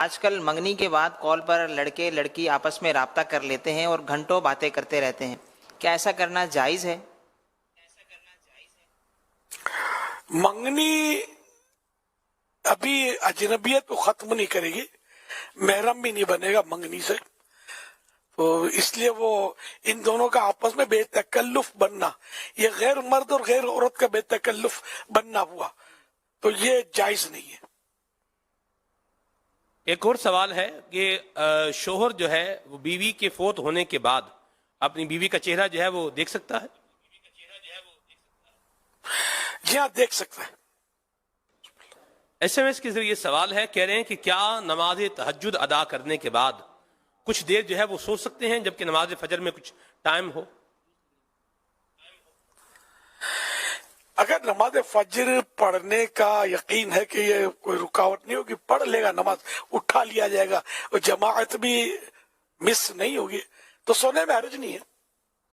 آج کل منگنی کے بعد کال پر لڑکے لڑکی آپس میں رابطہ کر لیتے ہیں اور گھنٹوں باتیں کرتے رہتے ہیں، کیا ایسا کرنا جائز ہے؟ منگنی ابھی اجنبیت کو ختم نہیں کرے گی، محرم بھی نہیں بنے گا منگنی سے، تو اس لیے وہ ان دونوں کا آپس میں بے تکلف بننا، یہ غیر مرد اور غیر عورت کا بے تکلف بننا ہوا، تو یہ جائز نہیں ہے۔ ایک اور سوال ہے کہ شوہر جو ہے وہ بیوی کے فوت ہونے کے بعد اپنی بیوی کا چہرہ جو ہے وہ دیکھ سکتا ہے؟ جی ہاں، دیکھ سکتا ہے۔ ایس ایم ایس کے ذریعے سوال ہے، کہہ رہے ہیں کہ کیا نماز تہجد ادا کرنے کے بعد کچھ دیر جو ہے وہ سو سکتے ہیں جبکہ نماز فجر میں کچھ ٹائم ہو؟ اگر نماز فجر پڑھنے کا یقین ہے کہ یہ کوئی رکاوٹ نہیں ہوگی، پڑھ لے گا، نماز اٹھا لیا جائے گا اور جماعت بھی مس نہیں ہوگی، تو سونے میں حرج نہیں ہے۔